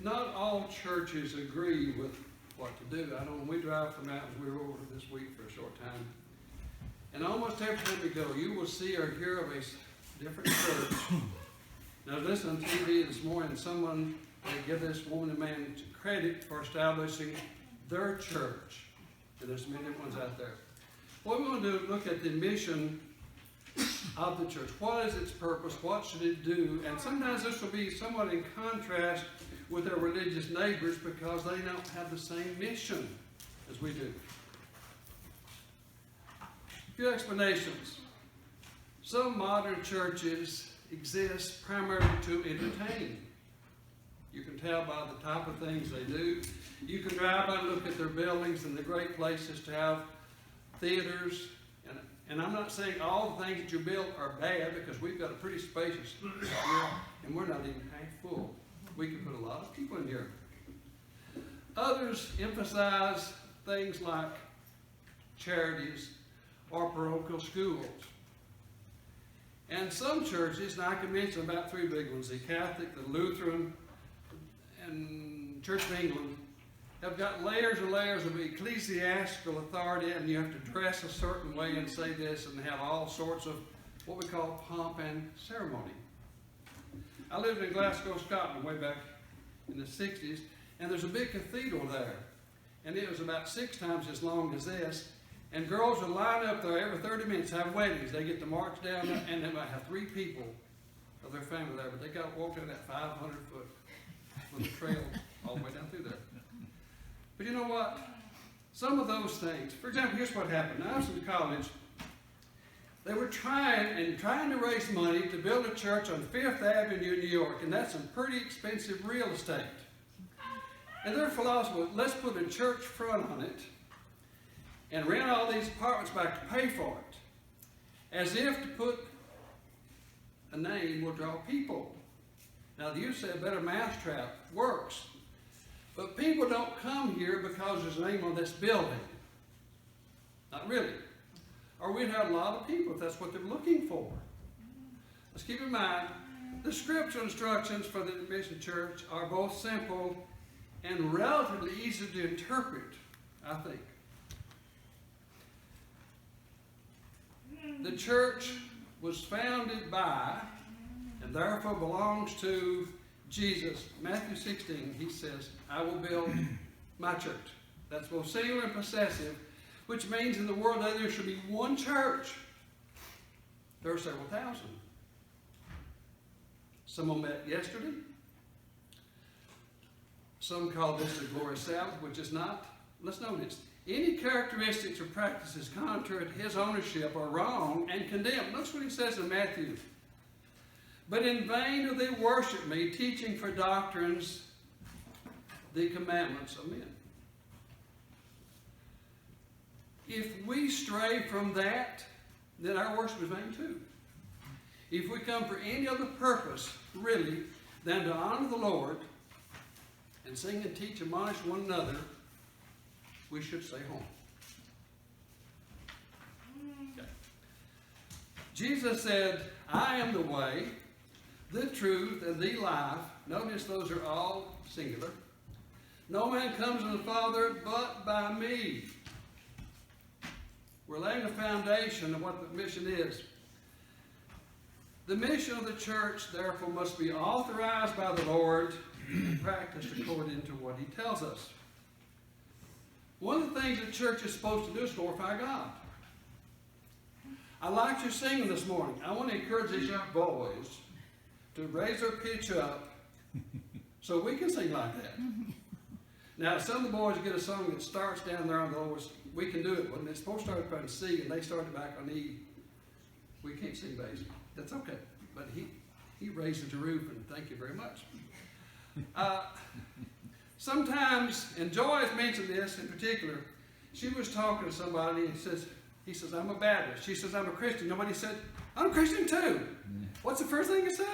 Not all churches agree with what to do. I know when we drive from mountains, we were over this week for a short time. And almost every time we go, you will see or hear of a different church. Now, listen on TV this morning, someone, they give this woman and man credit for establishing their church. And there's many ones out there. What we want to do is look at the mission of the church. What is its purpose? What should it do? And sometimes this will be somewhat in contrast with their religious neighbors because they don't have the same mission as we do. A few explanations. Some modern churches exist primarily to entertain. You can tell by the type of things they do. You can drive by and look at their buildings and the great places to have theaters. And I'm not saying all the things that you build are bad, because we've got a pretty spacious here, and we're not even half full. We can put a lot of people in here. Others emphasize things like charities or parochial schools. And some churches, and I can mention about three big ones, the Catholic, the Lutheran, and Church of England, have got layers and layers of ecclesiastical authority, and you have to dress a certain way and say this and have all sorts of what we call pomp and ceremony. I lived in Glasgow, Scotland way back in the 60s, and there's a big cathedral there. And it was about 6 times as long as this, and girls would line up there every 30 minutes to have weddings. They get to march down there, and they might have 3 people of their family there, but they got to walk down that 500 foot with a trail all the way down through there. But you know what? Some of those things, for example, here's what happened. When I was in college, they were trying to raise money to build a church on 5th Avenue in New York, and that's some pretty expensive real estate. And their philosophy was, let's put a church front on it and rent all these apartments back to pay for it, as if to put a name will draw people. Now, you say a better mousetrap works. But people don't come here because there's a name on this building. Not really. Or we'd have a lot of people if that's what they're looking for. Let's keep in mind, the scriptural instructions for the mission church are both simple and relatively easy to interpret, I think. The church was founded by, and therefore belongs to, Jesus. Matthew 16, he says, I will build my church. That's both singular and possessive, which means in the world that there should be one church. There are several thousand. Some met yesterday. Some call this the glorious Sabbath, which is not. Let's notice, any characteristics or practices contrary to his ownership are wrong and condemned. Notice what he says in Matthew. But in vain do they worship me, teaching for doctrines the commandments of men. If we stray from that, then our worship is vain too. If we come for any other purpose, really, than to honor the Lord and sing and teach, admonish one another, we should stay home. Okay. Jesus said, I am the way, the truth, and the life. Notice those are all singular. No man comes to the Father but by me. We're laying a foundation of what the mission is. The mission of the church, therefore, must be authorized by the Lord and practiced according to what he tells us. One of the things the church is supposed to do is glorify God. I liked your singing this morning. I want to encourage these young boys to raise their pitch up so we can sing like that. Now, some of the boys get a song that starts down there on the lowest. We can do it when it's supposed to start up on C and they started back on E. We can't sing bass. That's okay. But he raised the roof, and thank you very much. Sometimes, and Joy has mentioned this in particular, she was talking to somebody and he says, I'm a Baptist. She says, I'm a Christian. Nobody said, I'm a Christian too. What's the first thing he said?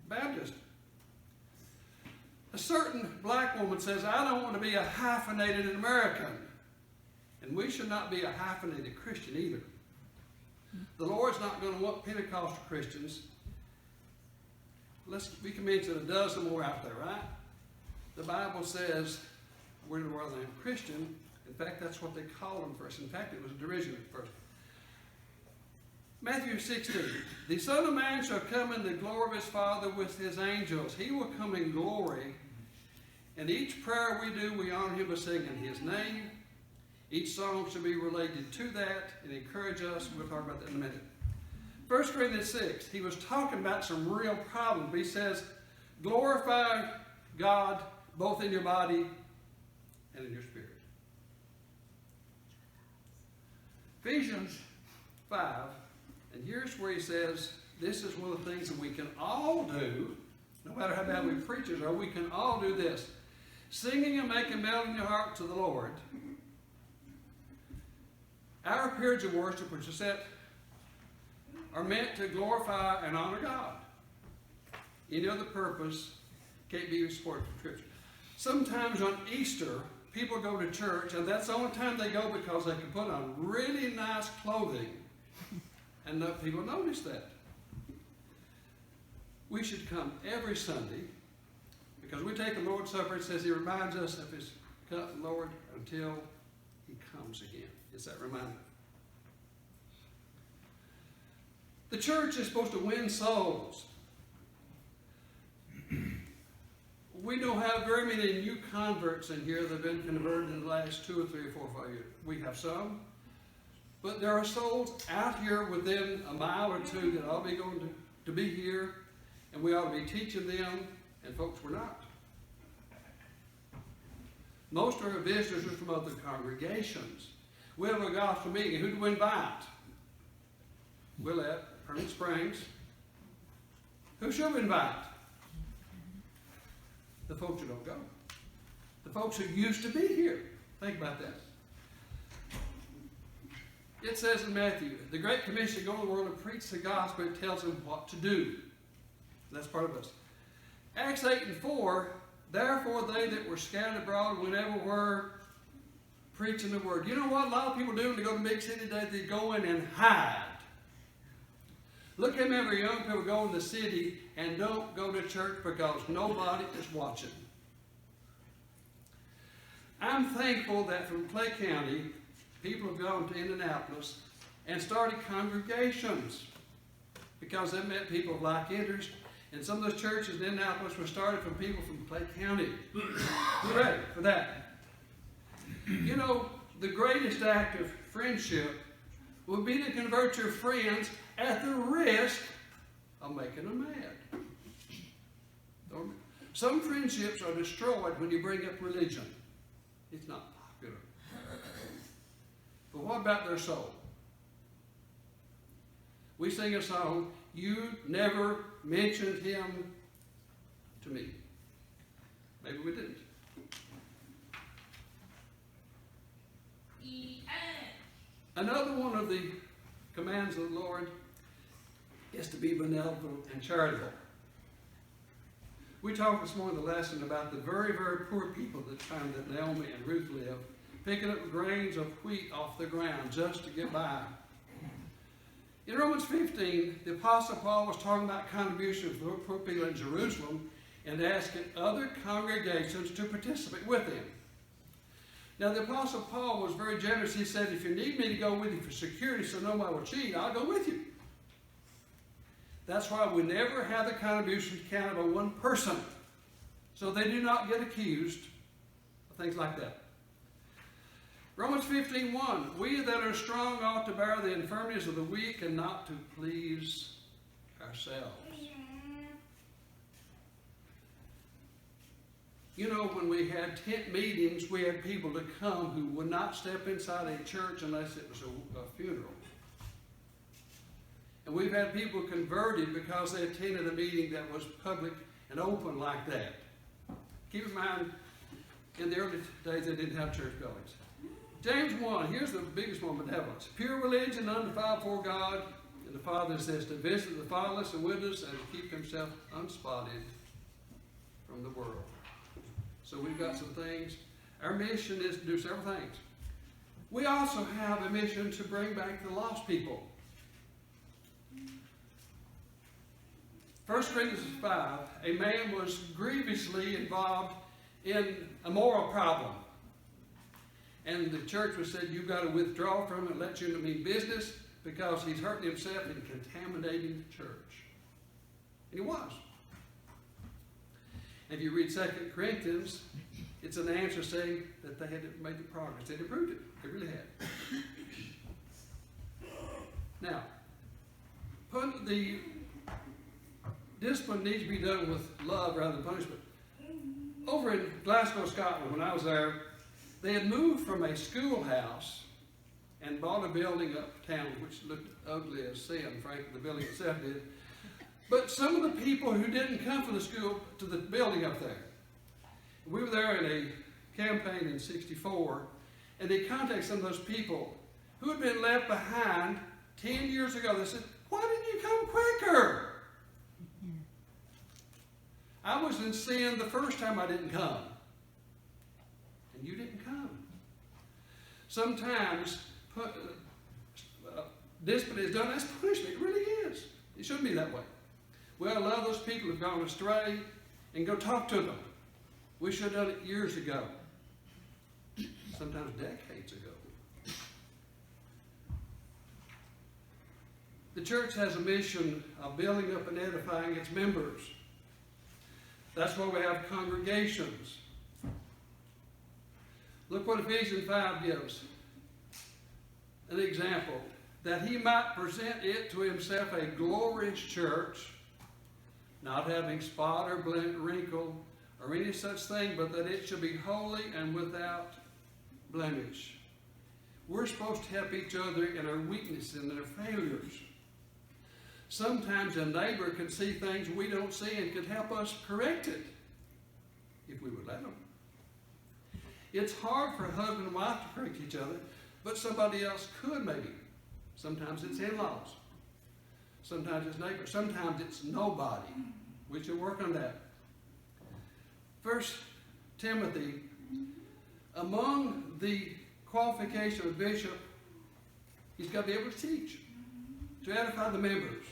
Baptist. A certain black woman says, I don't want to be a hyphenated American. And we should not be a hyphenated Christian either. The Lord's not going to want Pentecostal Christians we can mention a dozen more out there, right? The Bible says we're the world named Christian. In fact, that's what they called them first. In fact, it was a derision at first. Matthew 16, the Son of Man shall come in the glory of his Father with his angels. He will come in glory. And each prayer we do, we honor him by singing his name. Each song should be related to that and encourage us. We'll talk about that in a minute. 1 Corinthians 6, he was talking about some real problems. He says, glorify God both in your body and in your spirit. Ephesians 5, and here's where he says, this is one of the things that we can all do, no matter how bad we preachers are, we can all do this. Singing and making melody in your heart to the Lord. Our periods of worship, which are set, are meant to glorify and honor God. Any other purpose can't be supported from Scripture. Sometimes on Easter, people go to church, and that's the only time they go because they can put on really nice clothing, and people notice that. We should come every Sunday, because we take the Lord's Supper. It says he reminds us of his Lord until he comes again. It's that reminder. The church is supposed to win souls. We don't have very many new converts in here that have been converted in the last 2 or 3 or 4 or 5 years. We have some. But there are souls out here within a mile or two that ought to be going to be here, and we ought to be teaching them, and folks, we're not. Most are visitors from other congregations. We have a gospel meeting. Who do we invite? Willette, Permanent Springs. Who should we invite? The folks who don't go. The folks who used to be here. Think about that. It says in Matthew, the Great Commission, go to the world and preach the gospel. It tells them what to do. That's part of us. Acts 8:4, therefore they that were scattered abroad went everywhere preaching the word. You know what a lot of people do when they go to big city today? They go in and hide. Look at how many young people go in the city and don't go to church because nobody is watching. I'm thankful that from Clay County, people have gone to Indianapolis and started congregations because they met people of like interest. And some of those churches in Indianapolis were started from people from Clay County. We're ready for that. You know, the greatest act of friendship would be to convert your friends at the risk of making them mad. Some friendships are destroyed when you bring up religion. It's not popular. But what about their soul? We sing a song, you never mentioned him to me. Maybe we didn't. Another one of the commands of the Lord is to be benevolent and charitable. We talked this morning in the lesson about the very, very poor people that time that Naomi and Ruth lived, picking up grains of wheat off the ground just to get by. In Romans 15, the Apostle Paul was talking about contributions for poor people in Jerusalem and asking other congregations to participate with him. Now, the Apostle Paul was very generous. He said, if you need me to go with you for security so nobody will cheat, I'll go with you. That's why we never have the contributions counted on one person, so they do not get accused of things like that. Romans 15:1, we that are strong ought to bear the infirmities of the weak and not to please ourselves. You know, when we had tent meetings, we had people to come who would not step inside a church unless it was a funeral. And we've had people converted because they attended a meeting that was public and open like that. Keep in mind, in the early days, they didn't have church buildings. James 1, here's the biggest one, benevolence. Pure religion, undefiled before God, and the Father says to visit the fatherless and widows and to keep himself unspotted from the world. So we've got some things. Our mission is to do several things. We also have a mission to bring back the lost people. 1 Corinthians 5, a man was grievously involved in a moral problem. And the church was said, you've got to withdraw from it and let you mean business because he's hurting himself and contaminating the church. And he was. If you read 2 Corinthians, it's an answer saying that they had made the progress. They'd improved it. They really had. Now, the discipline needs to be done with love rather than punishment. Over in Glasgow, Scotland, when I was there, they had moved from a schoolhouse and bought a building uptown, which looked ugly as sin, frankly, the building itself did. But some of the people who didn't come from the school to the building up there, we were there in a campaign in '64, and they contacted some of those people who had been left behind 10 years ago. They said, why didn't you come quicker? I was in sin the first time I didn't come. And you didn't come. Sometimes discipline is done as punishment. It really is. It shouldn't be that way. Well, love those people who've gone astray and go talk to them. We should have done it years ago. Sometimes decades ago. The church has a mission of building up and edifying its members. That's why we have congregations. Look what Ephesians 5 gives. An example. That he might present it to himself a glorious church, not having spot or wrinkle or any such thing, but that it shall be holy and without blemish. We're supposed to help each other in our weaknesses and in our failures. Sometimes a neighbor can see things we don't see and could help us correct it, if we would let them. It's hard for a husband and wife to correct each other, but somebody else could maybe. Sometimes it's in-laws. Sometimes it's neighbors. Sometimes it's nobody. We should work on that. 1 Timothy, among the qualifications of a bishop, he's got to be able to teach, to edify the members.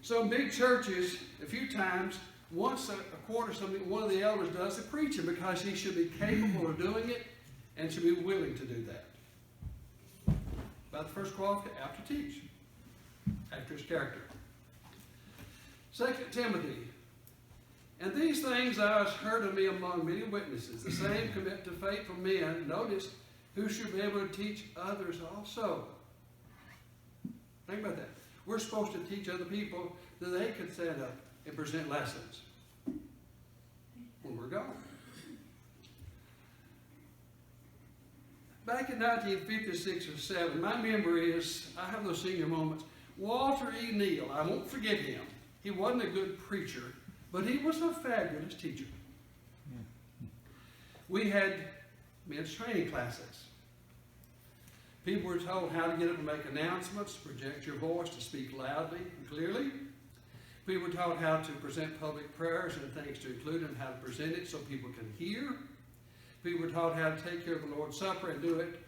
So in big churches, a few times, once a quarter something, one of the elders does the preaching because he should be capable of doing it and should be willing to do that. About the first qualification, after teach, after his character. 2 Timothy, and these things thou hast heard of me among many witnesses, the same commit to faithful men, notice, who should be able to teach others also. Think about that. We're supposed to teach other people that they can stand up and present lessons when we're gone. Back in 1956 or 7, my memory is, I have those senior moments. Walter E. Neal, I won't forget him. He wasn't a good preacher, but he was a fabulous teacher. We had men's training classes. People were told how to get up and make announcements, project your voice, to speak loudly and clearly. People were taught how to present public prayers and things to include and how to present it so people can hear. People were taught how to take care of the Lord's Supper and do it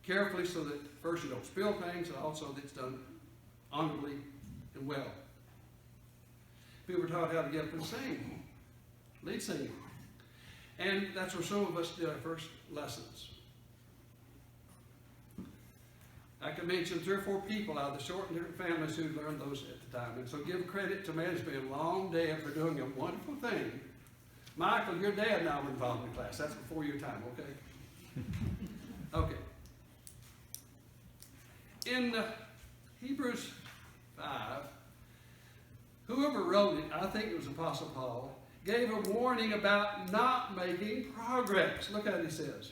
carefully so that first you don't spill things and also that it's done honorably and well. People were taught how to get up and sing, lead singing. And that's where some of us did our first lessons. I can mention 3 or 4 people out of the short and different families who learned those at the time. And so give credit to man who's been long dead for doing a wonderful thing. Michael, your dad and I were involved in the class. That's before your time, okay? Okay. In Hebrews 5, whoever wrote it, I think it was Apostle Paul, gave a warning about not making progress. Look at what he says.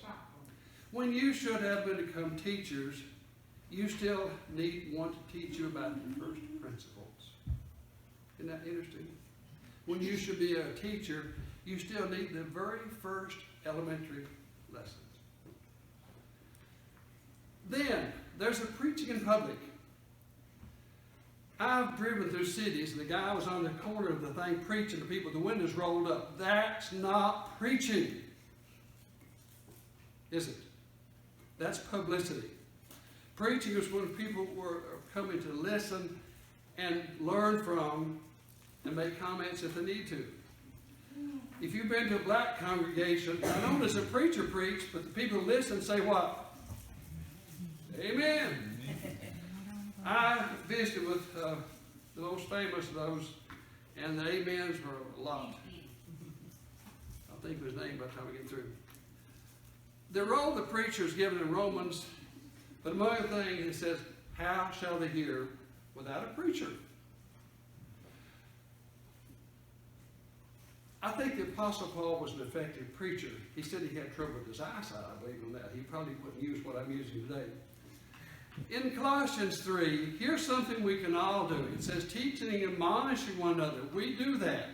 When you should have become teachers, you still need one to teach you about the first principles. Isn't that interesting? When you should be a teacher, you still need the very first elementary lessons. Then, there's a preaching in public. I've driven through cities, and the guy was on the corner of the thing preaching to people, the windows rolled up. That's not preaching, is it? That's publicity. Preaching is when people were coming to listen and learn from and make comments if they need to. If you've been to a black congregation, not only does a preacher preach, but the people who listen say what? Amen. I visited with the most famous of those, and the amens were a lot. I'll think of his name by the time we get through. The role the preacher is given in Romans, but among other things, it says, how shall they hear without a preacher? I think the Apostle Paul was an effective preacher. He said he had trouble with his eyesight, I believe in that. He probably wouldn't use what I'm using today. In Colossians 3, here's something we can all do. It says, teaching and admonishing one another. We do that.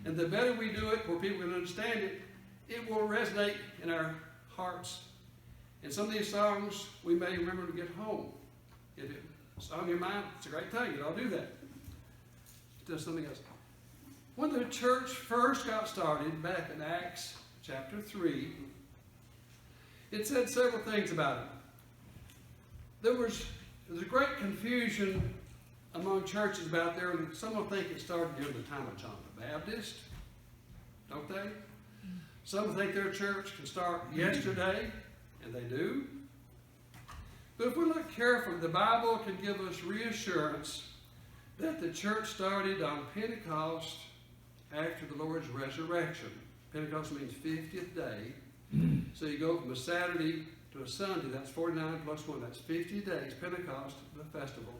And the better we do it, where people can understand it, it will resonate in our hearts. And some of these songs we may remember to get home. If it's on your mind, it's a great thing. You all do that. It does something else. When the church first got started, back in Acts chapter 3, it said several things about it. There was a great confusion among churches about there, and some will think it started during the time of John the Baptist, don't they? Some think their church can start yesterday, and they do. But if we look carefully, the Bible can give us reassurance that the church started on Pentecost after the Lord's resurrection. Pentecost means 50th day. So you go from a Saturday to a Sunday, that's 49 plus 1, that's 50 days, Pentecost, the festival.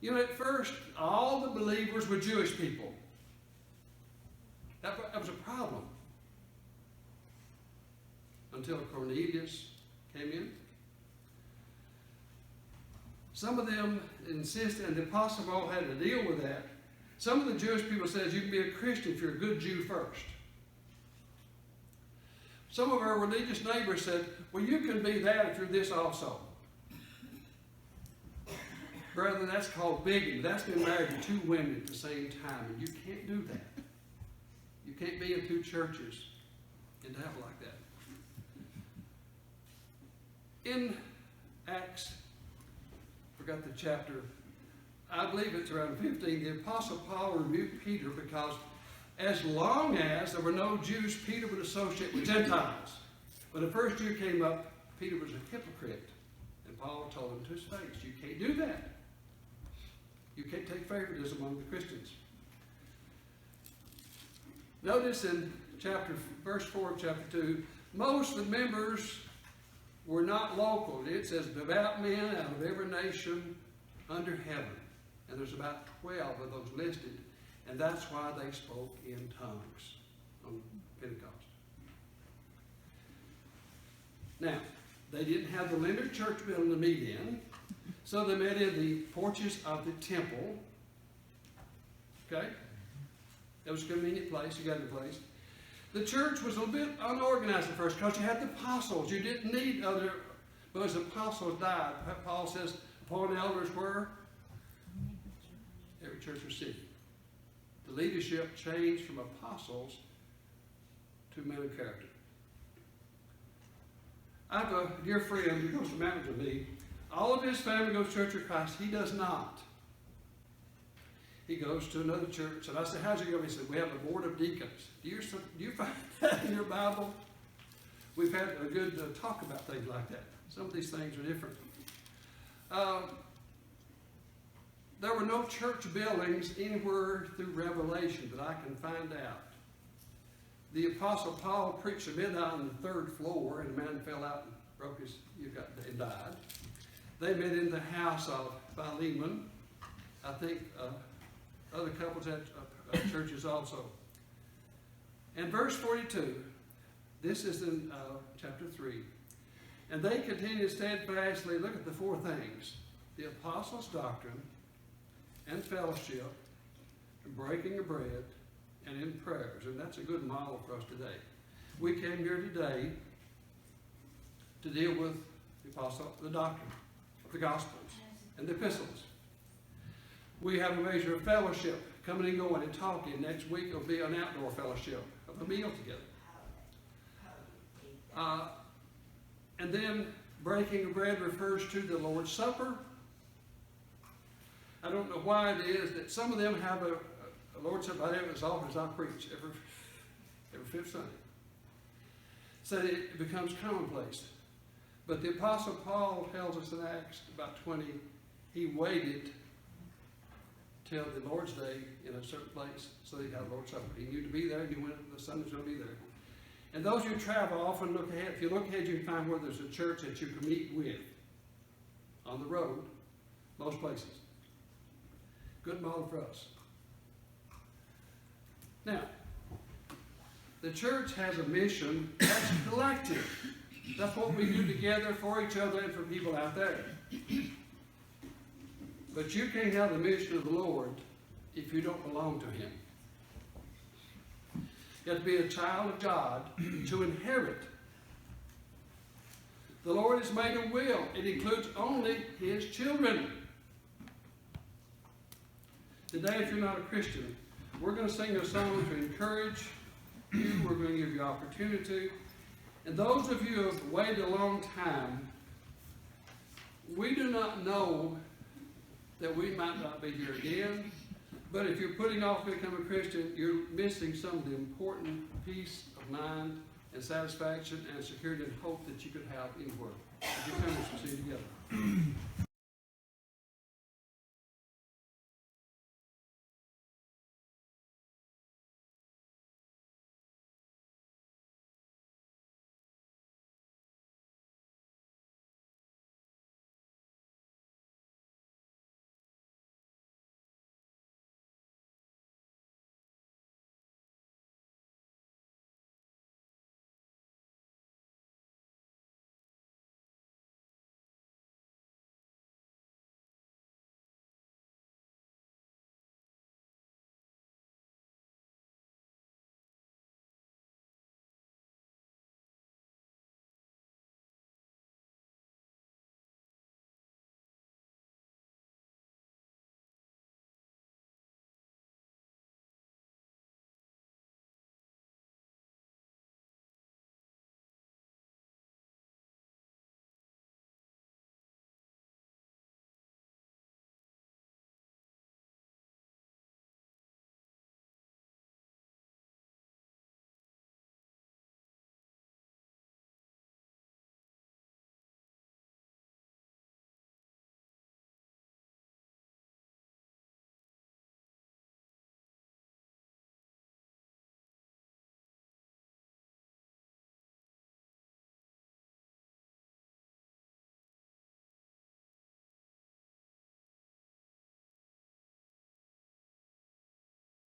You know, at first, all the believers were Jewish people. That was a problem. Until Cornelius came in. Some of them insisted, and the Apostle Paul had to deal with that. Some of the Jewish people says you can be a Christian if you're a good Jew first. Some of our religious neighbors said, well, you can be that if you're this also. Brethren, that's called bigamy. That's being married to two women at the same time, and you can't do that. You can't be in two churches and have it like that. In Acts, forgot the chapter, I believe it's around 15, the Apostle Paul rebuked Peter because as long as there were no Jews, Peter would associate with Gentiles. When the first Jew came up, Peter was a hypocrite. And Paul told him to his face, you can't do that. You can't take favoritism among the Christians. Notice in verse 4 of chapter 2, most of the members were not local. It says devout men out of every nation under heaven. And there's about 12 of those listed. And that's why they spoke in tongues on Pentecost. Now, they didn't have the limited church building to meet in, so they met in the porches of the temple. Okay? That was a convenient place. You got the place. The church was a little bit unorganized at first because you had the apostles. You didn't need other, but as the apostles died, Paul says, upon elders were every church or city. The leadership changed from apostles to men of character. I have a dear friend who goes to mountains with me. All of his family goes to Church of Christ. He does not. He goes to another church. And I said, how's it going? He said, we have a board of deacons. Do you find that in your Bible? We've had a good talk about things like that. Some of these things are different. There were no church buildings anywhere through Revelation that I can find out. The Apostle Paul preached at midnight on the 3rd floor, and a man fell out and broke his, and died. They met in the house of Philemon. I think other couples had churches also. And verse 42, this is in chapter 3. And they continued steadfastly, look at the 4 things. The apostles' doctrine, and fellowship, and breaking of bread, and in prayers. And that's a good model for us today. We came here today to deal with the doctrine of the Gospels and the epistles. We have a measure of fellowship, coming and going and talking. Next week it'll be an outdoor fellowship of a meal together. And then breaking of bread refers to the Lord's Supper. I don't know why it is that some of them have The Lord said about every as often as I preach, every fifth Sunday. Said it becomes commonplace. But the Apostle Paul tells us in Acts about 20, he waited till the Lord's Day in a certain place so that he had Lord's Supper. He knew to be there, and he went, the Son was going to be there. And those who travel often look ahead. If you look ahead, you can find where there's a church that you can meet with on the road, most places. Good model for us. Now, the church has a mission that's collective. That's what we do together for each other and for people out there. But you can't have the mission of the Lord if you don't belong to Him. You have to be a child of God to inherit. The Lord has made a will. It includes only His children. Today, if you're not a Christian, we're going to sing a song to encourage you. We're going to give you opportunity. And those of you who have waited a long time, we do not know that we might not be here again. But if you're putting off becoming a Christian, you're missing some of the important peace of mind and satisfaction and security and hope that you could have anywhere. If you come and see together.